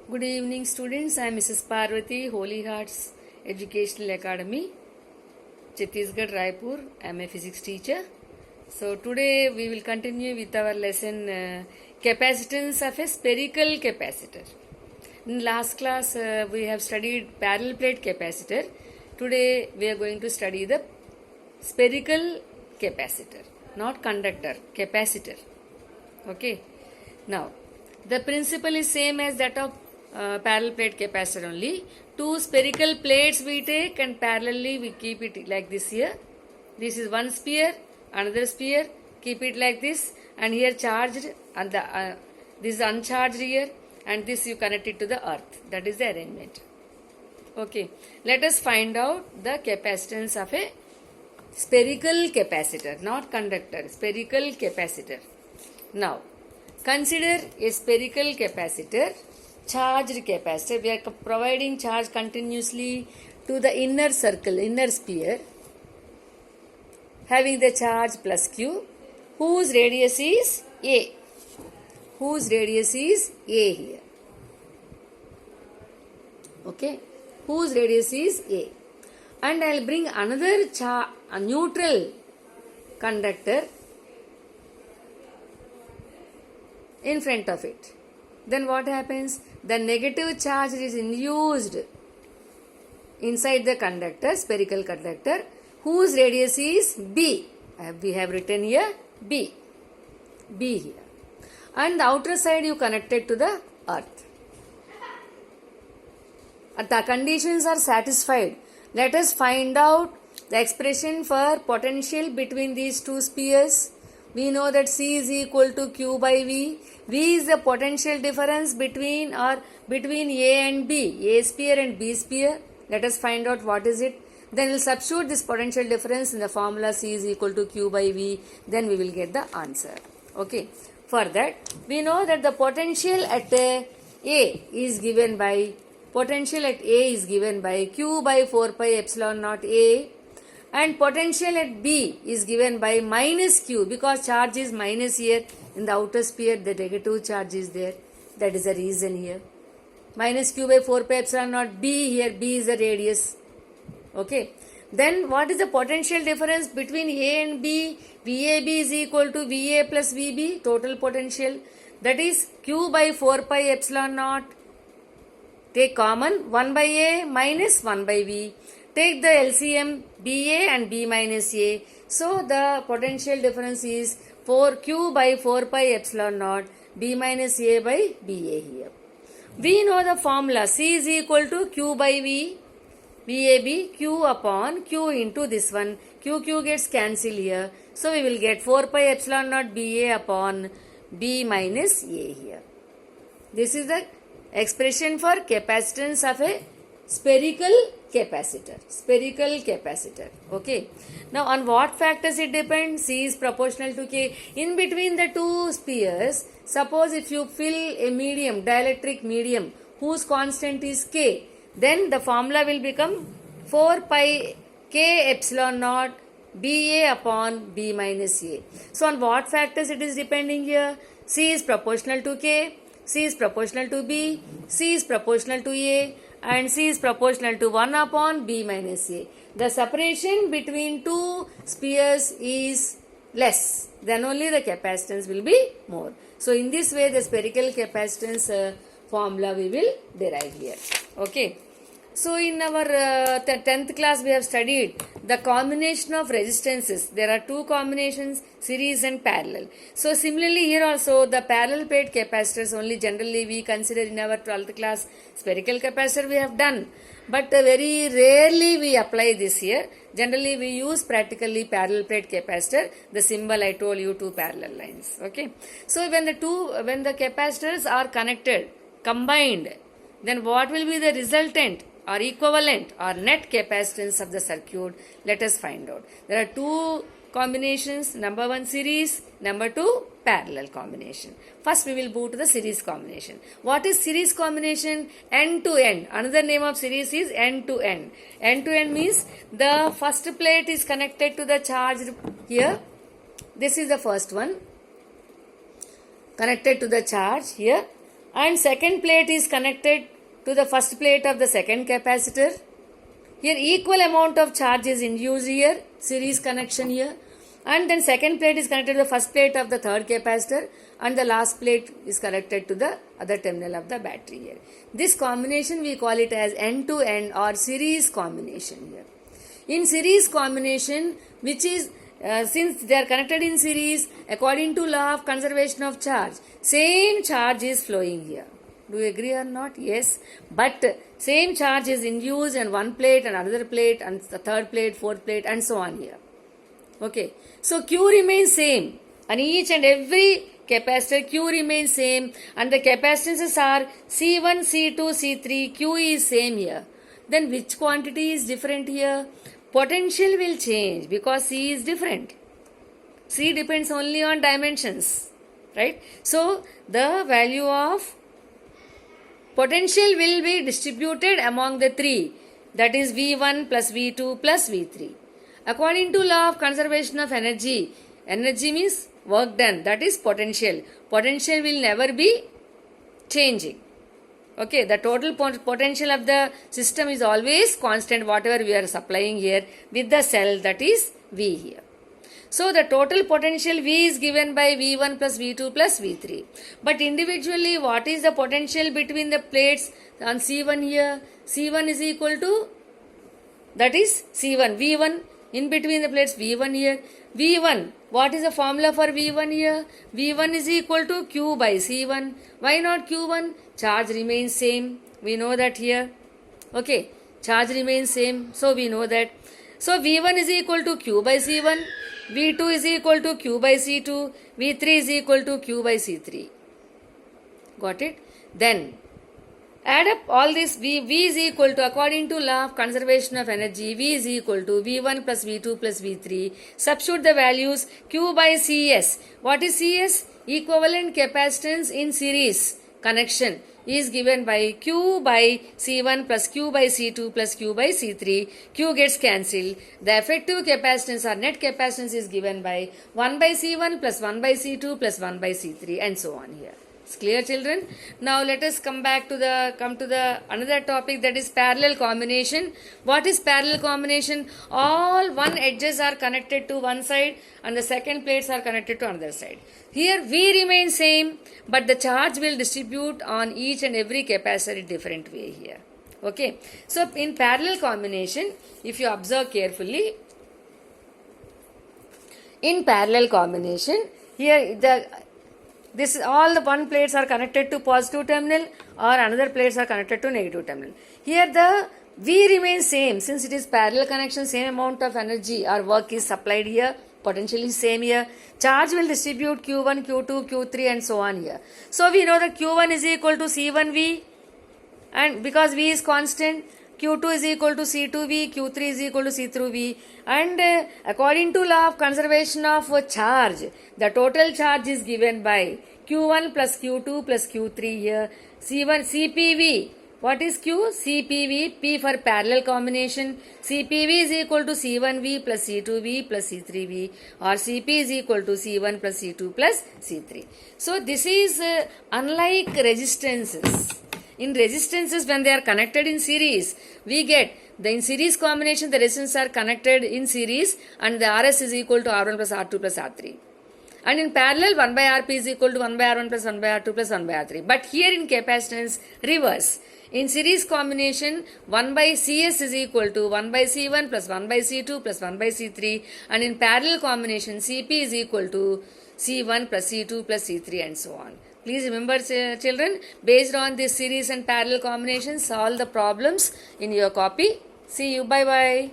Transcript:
Good evening, students. I am Mrs. Parvati, Holy Hearts Educational Academy, Chhattisgarh, Raipur. I am a physics teacher. So today we will continue with our lesson capacitance of a spherical capacitor. In last class we have studied parallel plate capacitor. Today we are going to study the spherical capacitor, not conductor, capacitor. Okay. Now the principle is same as that of parallel plate capacitor only. Two spherical plates we take and parallelly we keep it like this here. This is one sphere, another sphere, keep it like this, and here charged and this is uncharged here, and this you connect it to the earth. That is the arrangement. Okay, let us find out the capacitance of a spherical capacitor, not conductor, spherical capacitor. Now, consider a spherical capacitor, charged capacitor. We are providing charge continuously to the inner circle, inner sphere, having the charge plus Q, whose radius is A. Whose radius is A here. Okay, whose radius is A. And I will bring another a neutral conductor in front of it. Then what happens? The negative charge is induced inside the conductor, spherical conductor, whose radius is B. We have written here B. B here. And the outer side you connected to the earth. The conditions are satisfied. Let us find out the expression for potential between these two spheres. We know that C is equal to Q by V. V is the potential difference between A and B, A sphere and B sphere. Let us find out what is it. Then we will substitute this potential difference in the formula C is equal to Q by V. Then we will get the answer. Okay. For that, we know that the potential at A is given by Q by 4 pi epsilon naught A. And potential at B is given by minus Q, because charge is minus here in the outer sphere, the negative charge is there. That is the reason here. Minus Q by 4 pi epsilon naught B here, B is the radius. Okay. Then what is the potential difference between A and B? VAB is equal to VA plus VB, total potential. That is Q by 4 pi epsilon naught. Take common 1 by A minus 1 by V. Take the LCM BA and B minus A. So the potential difference is 4Q by 4 pi epsilon naught B minus A by BA here. We know the formula C is equal to Q by V. VAB Q upon Q into this one. Q gets cancelled here. So we will get 4 pi epsilon naught BA upon B minus A here. This is the expression for capacitance of a spherical capacitor. Spherical capacitor. Okay. Now on what factors it depends? C is proportional to K. In between the two spheres, suppose if you fill a medium, dielectric medium, whose constant is K, then the formula will become 4 pi K epsilon naught BA upon B minus A. So on what factors it is depending here? C is proportional to K, C is proportional to B, C is proportional to A, and C is proportional to 1 upon B minus A. The separation between two spheres is less, then only the capacitance will be more. So in this way the spherical capacitance formula we will derive here. Okay. So in our 10th class we have studied the combination of resistances. There are two combinations, series and parallel. So similarly here also the parallel plate capacitors only generally we consider in our 12th class. Spherical capacitor we have done, but very rarely we apply this here. Generally we use practically parallel plate capacitor. The symbol I told you, two parallel lines. Okay. So when the capacitors are connected, combined, then what will be the resultant or equivalent or net capacitance of the circuit? Let us find out. There are two combinations, number one series, number two parallel combination. First we will move to the series combination. What is series combination? End to end. Another name of series is end to end. End to end means the first plate is connected to the charge here. This is the first one, connected to the charge here, and second plate is connected to the first plate of the second capacitor. Here equal amount of charge is induced here, series connection here, and then second plate is connected to the first plate of the third capacitor, and the last plate is connected to the other terminal of the battery here. This combination we call it as end-to-end or series combination here. In series combination, which is since they are connected in series, according to law of conservation of charge, same charge is flowing here. Do you agree or not? Yes. But same charge is induced in one plate and another plate and the third plate, fourth plate and so on here. Okay. So Q remains same. And each and every capacitor Q remains same. And the capacitances are C1, C2, C3. Q is same here. Then which quantity is different here? Potential will change because C is different. C depends only on dimensions. Right? So the value of potential will be distributed among the three, that is V1 plus V2 plus V3. According to law of conservation of energy, energy means work done, that is potential. Potential will never be changing. Okay, the total potential of the system is always constant, whatever we are supplying here with the cell, that is V here. So the total potential V is given by V1 plus V2 plus V3. But individually, what is the potential between the plates on C1 here? C1 is equal to, that is C1, V1 in between the plates V1 here. V1, what is the formula for V1 here? V1 is equal to Q by C1. Why not Q1? Charge remains same. We know that here. Okay, charge remains same. So we know that. So V1 is equal to Q by C1. V2 is equal to Q by C2. V3 is equal to Q by C3. Got it? Then add up all this. V is equal to, according to law of conservation of energy, V is equal to V1 plus V2 plus V3. Substitute the values. Q by CS. What is CS? Equivalent capacitance in series connection is given by Q by C1 plus Q by C2 plus Q by C3. Q gets cancelled. The effective capacitance or net capacitance is given by 1 by C1 plus 1 by C2 plus 1 by C3 and so on here. It's clear, children? Now let us come to the another topic, that is parallel combination. What is parallel combination? All one edges are connected to one side and the second plates are connected to another side. Here V remains same, but the charge will distribute on each and every capacitor in different way here. Okay. So in parallel combination, if you observe carefully, in parallel combination, here all the one plates are connected to positive terminal or another plates are connected to negative terminal. Here the V remains same since it is parallel connection, same amount of energy or work is supplied here, potential is same here. Charge will distribute Q1, Q2, Q3 and so on here. So we know that Q1 is equal to C1V, and because V is constant, Q2 is equal to C2V, Q3 is equal to C3V, and according to law of conservation of charge, the total charge is given by Q1 plus Q2 plus Q3 here. C1 CPV. What is Q? CPV. P for parallel combination. CPV is equal to C1V plus C2V plus C3V, or CP is equal to C1 plus C2 plus C3. So this is unlike resistances. In resistances, when they are connected in series, we get in series combination, the resistance are connected in series and the RS is equal to R1 plus R2 plus R3. And in parallel, 1 by Rp is equal to 1 by R1 plus 1 by R2 plus 1 by R3. But here in capacitance, reverse. In series combination, 1 by CS is equal to 1 by C1 plus 1 by C2 plus 1 by C3. And in parallel combination, CP is equal to C1 plus C2 plus C3 and so on. Please remember, children, based on this series and parallel combinations, solve the problems in your copy. See you. Bye-bye.